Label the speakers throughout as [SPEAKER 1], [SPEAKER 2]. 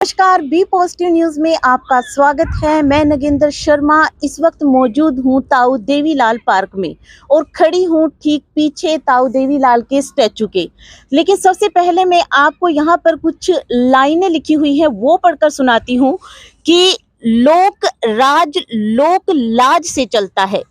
[SPEAKER 1] नमस्कार, B positive news में आपका स्वागत है। मैं नगेंद्र शर्मा इस वक्त मौजूद हूं ताऊ देवीलाल पार्क में और खड़ी हूं ठीक पीछे ताऊ देवीलाल के स्टैचू के। लेकिन सबसे पहले मैं आपको यहां पर कुछ लाइनें लिखी हुई हैं वो पढ़कर सुनाती हूं कि लोक राज लोक लाज से चलता है,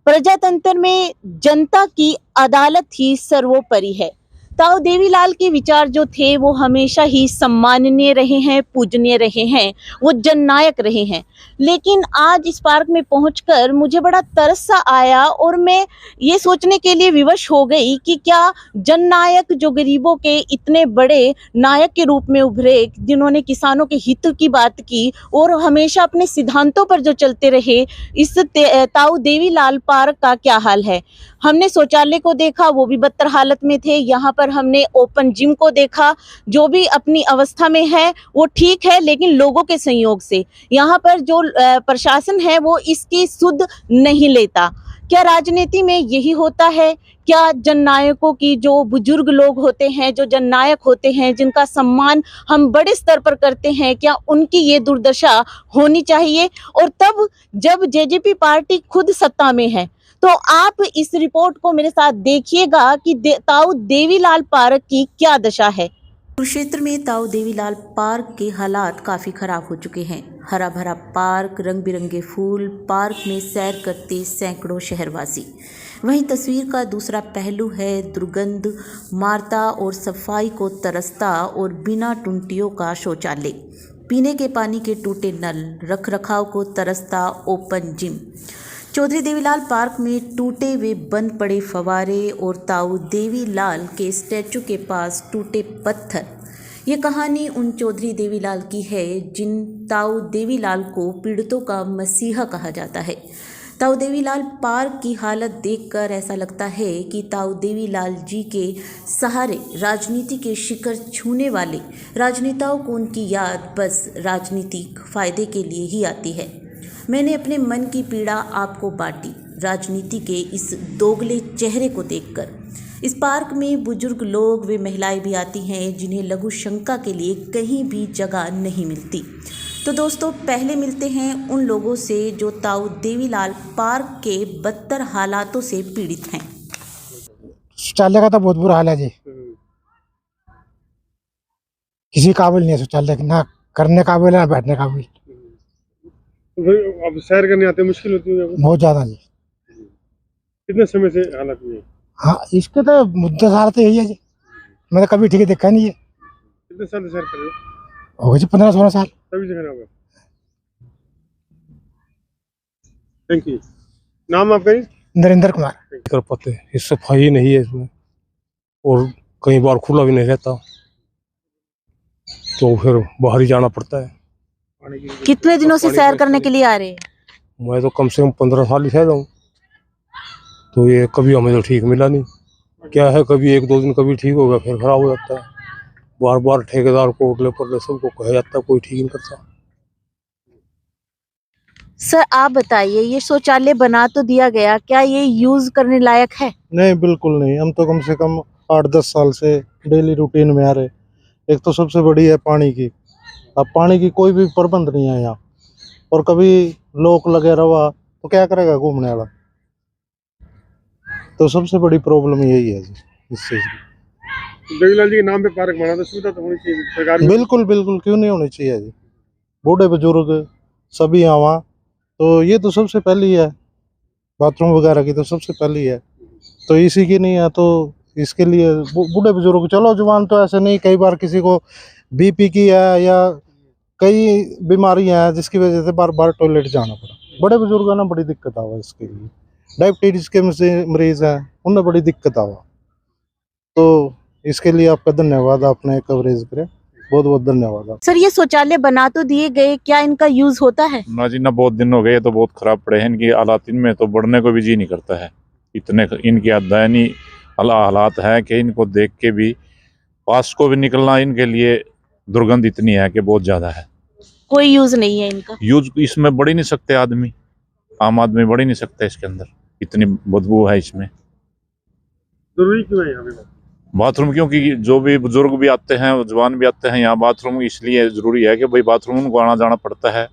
[SPEAKER 1] प्रजातंत्र में जनता की अदालत ही सर्वोपरि है। ताऊ देवीलाल के विचार जो थे वो हमेशा ही सम्माननीय रहे हैं, पूजनीय रहे हैं, वो जननायक रहे हैं। लेकिन आज इस पार्क में पहुंचकर मुझे बड़ा तरस सा आया और मैं ये सोचने के लिए विवश हो गई कि क्या जननायक जो गरीबों के इतने बड़े नायक के रूप में उभरे, जिन्होंने किसानों के हित की बात की और हमेशा अपने सिद्धांतों पर जो चलते रहे, इस ताऊ देवीलाल पार्क का क्या हाल है। हमने शौचालय को देखा, वो भी बदतर हालत में थे। यहाँ पर हमने ओपन जिम को देखा, जो भी अपनी अवस्था में है वो ठीक है, लेकिन लोगों के संयोग से यहाँ पर जो प्रशासन है वो इसकी सुध नहीं लेता। क्या राजनीति में यही होता है? क्या जननायकों की, जो बुजुर्ग लोग होते हैं, जो जननायक होते हैं, जिनका सम्मान हम बड़े स्तर पर करते हैं, क्या उनकी ये दुर्दशा होनी चाहिए? और तब जब जेजेपी पार्टी खुद सत्ता में है, तो आप इस रिपोर्ट को मेरे साथ देखिएगा कि ताऊ देवीलाल पार्क की क्या दशा है। कुरुक्षेत्र में ताऊ देवीलाल पार्क के हालात काफ़ी ख़राब हो चुके हैं। हरा भरा पार्क, रंग बिरंगे फूल, पार्क में सैर करते सैकड़ों शहरवासी। वहीं तस्वीर का दूसरा पहलू है दुर्गंध मारता और सफाई को तरसता और बिना टुंटियों का शौचालय, पीने के पानी के टूटे नल, रख रखाव को तरसता open gym. Chaudhary Devilal park में टूटे हुए बंद पड़े फवारे और ताऊ देवीलाल के स्टैचू के पास टूटे पत्थर। ये कहानी उन चौधरी देवीलाल की है जिन ताऊ देवीलाल को पीड़ितों का मसीहा कहा जाता है। ताऊ देवीलाल पार्क की हालत देखकर ऐसा लगता है कि ताऊ देवीलाल जी के सहारे राजनीति के शिखर छूने वाले राजनेताओं को उनकी याद बस राजनीतिक फायदे के लिए ही आती है। मैंने अपने मन की पीड़ा आपको बांटी राजनीति के इस दोगले चेहरे को देखकर। इस पार्क में बुजुर्ग लोग वे महिलाएं भी आती हैं जिन्हें लघु शंका के लिए कहीं भी जगह नहीं मिलती। तो दोस्तों, पहले मिलते हैं उन लोगों से जो ताऊ देवीलाल पार्क के बदतर हालातों से पीड़ित हैं।
[SPEAKER 2] शौचालय का तो बहुत बुरा हाल है जी। किसी काबिल नहीं है शौचालय, ना करने काबिल है ना बैठने काबिल।
[SPEAKER 3] अब सैर करने आते मुश्किल होती है
[SPEAKER 2] बहुत ज्यादा जी।
[SPEAKER 3] कितने समय से हालत में है?
[SPEAKER 2] हाँ, इसके तो मुद्दा साल तो यही है जी। मैंने कभी ठीक देखा नहीं है।
[SPEAKER 3] कितने साल से सैर कर रहे
[SPEAKER 2] हो गए जी 15-16 साल।
[SPEAKER 3] तभी से खराब है। Thank you. नाम आपका?
[SPEAKER 2] नरेंद्र कुमार।
[SPEAKER 4] कर पाते, ये सफाई नहीं है इसमें और कई बार खुला भी नहीं रहता, तो फिर बाहर ही जाना पड़ता है।
[SPEAKER 1] कितने दिनों से सैर करने के लिए आ रहे हैं?
[SPEAKER 4] मैं तो कम से कम 15 साल ही सह रहा हूँ, तो ये कभी हमें तो ठीक मिला नहीं। क्या है, कभी 1-2 दिन कभी ठीक होगा, फिर खराब हो जाता है। बार बार ठेकेदार को, उठले पड़ले सबको कहा जाता है, कोई ठीक नहीं करता।
[SPEAKER 1] सर आप बताइए, ये शौचालय बना तो दिया गया, क्या ये यूज करने लायक है?
[SPEAKER 5] नहीं, बिल्कुल नहीं। हम तो कम से कम 8-10 साल से डेली रूटीन में आ रहे। एक तो सबसे बड़ी है पानी की। अब पानी की कोई भी प्रबंध नहीं है यहाँ, और कभी लोग लगे रवा तो क्या करेगा घूमने वाला। तो सबसे बड़ी प्रॉब्लम यही है जी इस चीज की।
[SPEAKER 3] देवीलाल जी के नाम पे पार्क बना तो सुविधा तो होनी चाहिए सरकार में।
[SPEAKER 5] बिल्कुल बिल्कुल, क्यों नहीं होनी चाहिए जी। बूढ़े बुजुर्ग सभी यहाँ, तो ये तो सबसे पहली है। बाथरूम वगैरह की तो सबसे पहली है, तो इसी की नहीं है तो इसके लिए बूढ़े बुजुर्ग, चलो जवान तो ऐसे नहीं, कई बार किसी को बीपी की है या कई बीमारियां हैं जिसकी वजह से बार बार टॉयलेट जाना पड़ा। बड़े बुजुर्गों ने बड़ी दिक्कत आवा, इसके लिए डायबिटीज के मरीज हैं, उन्हें बड़ी दिक्कत आवा। तो इसके लिए आपका धन्यवाद, आपने कवरेज करे, बहुत बहुत धन्यवाद।
[SPEAKER 1] सर ये शौचालय बना तो दिए गए, क्या इनका यूज होता है?
[SPEAKER 6] ना जी ना, बहुत दिन हो गए, तो बहुत खराब पड़े हैं इनकी हालात। इनमें तो बढ़ने को भी जी नहीं करता है। इतने इनकी दयनीय हालात है कि इनको देख के भी पास को भी निकलना इनके लिए दुर्गंध इतनी है कि बहुत ज्यादा है।
[SPEAKER 1] कोई यूज नहीं है इनका?
[SPEAKER 6] यूज इसमें बढ़ ही नहीं सकते आदमी, आम आदमी बढ़ ही नहीं सकता इसके अंदर, इतनी बदबू है इसमें।
[SPEAKER 3] जरूरी क्यों है यहाँ पे?
[SPEAKER 6] बाथरूम, क्योंकि जो भी बुजुर्ग भी आते हैं, जवान भी आते हैं यहाँ, बाथरूम इसलिए ज़रूरी है कि भाई बाथरूम उनको आना जाना पड़ता है,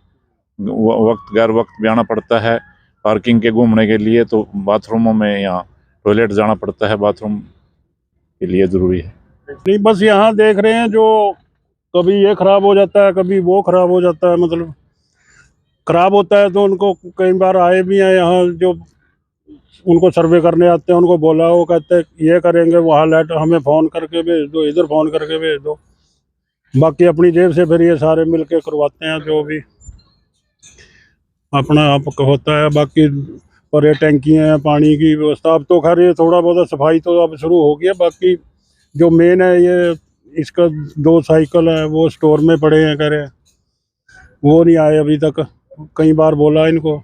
[SPEAKER 6] वक्त गैर वक्त भी आना पड़ता है पार्किंग के घूमने के लिए, तो बाथरूमों में यहाँ टॉयलेट जाना पड़ता है, बाथरूम के लिए ज़रूरी है।
[SPEAKER 7] नहीं, बस यहाँ देख रहे हैं, जो कभी ये खराब हो जाता है, कभी वो खराब हो जाता है, मतलब खराब होता है तो उनको कई बार आए भी हैं यहाँ, जो उनको सर्वे करने आते हैं, उनको बोला, वो कहते हैं ये करेंगे, वहाँ लाइट हमें फ़ोन करके भेज दो, इधर फ़ोन करके भेज दो। बाकी अपनी जेब से फिर ये सारे मिल के करवाते हैं, जो भी अपना आप होता है। बाकी पर ये टैंकियाँ हैं, पानी की व्यवस्था, अब तो खैर ये थोड़ा बहुत सफाई तो अब शुरू हो गया। बाकी जो मेन है, ये इसका 2 साइकिल है, वो स्टोर में पड़े हैं, कह रहे हैं वो नहीं आए अभी तक, कई बार बोला इनको।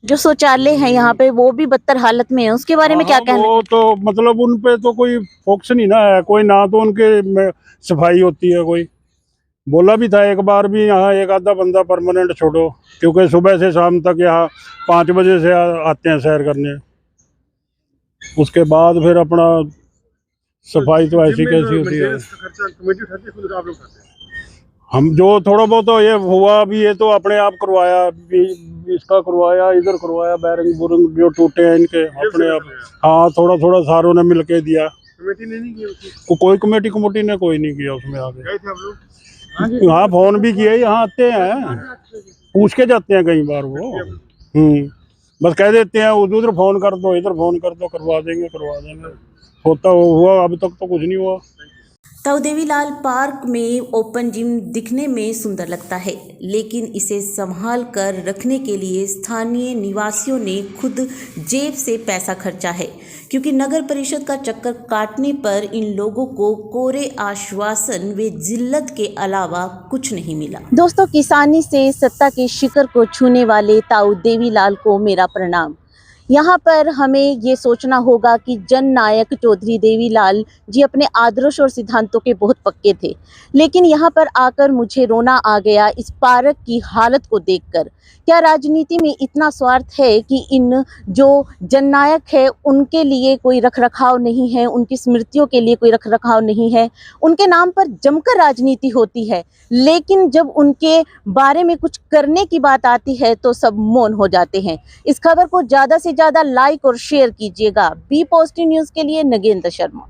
[SPEAKER 1] जो शौचालय है यहाँ पे वो भी बदतर हालत में है, उसके बारे में क्या
[SPEAKER 7] हाँ,
[SPEAKER 1] कहना है?
[SPEAKER 7] वो तो मतलब उन पे तो कोई फोकस नहीं ना है, कोई ना तो उनके में सफाई होती है। कोई बोला भी था एक बार भी, यहाँ एक आधा बंदा परमानेंट छोड़ो, क्योंकि सुबह से शाम तक यहाँ 5 बजे से आते हैं सैर करने, उसके बाद फिर अपना सफाई तो ऐसी कैसी होती है।
[SPEAKER 3] खर्चा कमेटी उठाती है, खुद आप लोग उठाते हैं?
[SPEAKER 7] हम जो थोड़ा बहुत तो ये हुआ भी, ये तो अपने आप करवाया, इसका करवाया, इधर करवाया, बैरिंग बुरिंग जो टूटे हैं इनके अपने आप। हाँ, थोड़ा थोड़ा सारों ने मिल के दिया,
[SPEAKER 3] कमेटी ने नहीं की उसकी?
[SPEAKER 7] कोई कमेटी ने कोई नहीं किया उसमें आगे।
[SPEAKER 3] गए थे आप लोग?
[SPEAKER 7] हाँ, फोन भी किया, यहाँ आते हैं, पूछ के जाते हैं कई बार वो। बस कह देते हैं उधर फ़ोन कर दो, इधर फ़ोन कर दो, करवा देंगे। होता हुआ अभी तक तो कुछ नहीं हुआ।
[SPEAKER 1] ताऊ देवीलाल पार्क में ओपन जिम दिखने में सुंदर लगता है, लेकिन इसे संभाल कर रखने के लिए स्थानीय निवासियों ने खुद जेब से पैसा खर्चा है, क्योंकि नगर परिषद का चक्कर काटने पर इन लोगों को कोरे आश्वासन व जिल्लत के अलावा कुछ नहीं मिला। दोस्तों, किसानी से सत्ता के शिखर को छूने वाले ताऊ देवीलाल को मेरा प्रणाम। यहाँ पर हमें ये सोचना होगा कि जननायक चौधरी देवीलाल जी अपने आदर्श और सिद्धांतों के बहुत पक्के थे, लेकिन यहाँ पर आकर मुझे रोना आ गया इस पार्क की हालत को देखकर। क्या राजनीति में इतना स्वार्थ है कि इन जो जननायक है उनके लिए कोई रखरखाव नहीं है, उनकी स्मृतियों के लिए कोई रखरखाव नहीं है? उनके नाम पर जमकर राजनीति होती है, लेकिन जब उनके बारे में कुछ करने की बात आती है तो सब मौन हो जाते हैं। इस खबर को ज़्यादा से ज़्यादा लाइक और शेयर कीजिएगा। बी पॉजिटिव न्यूज़ के लिए नगेंद्र शर्मा।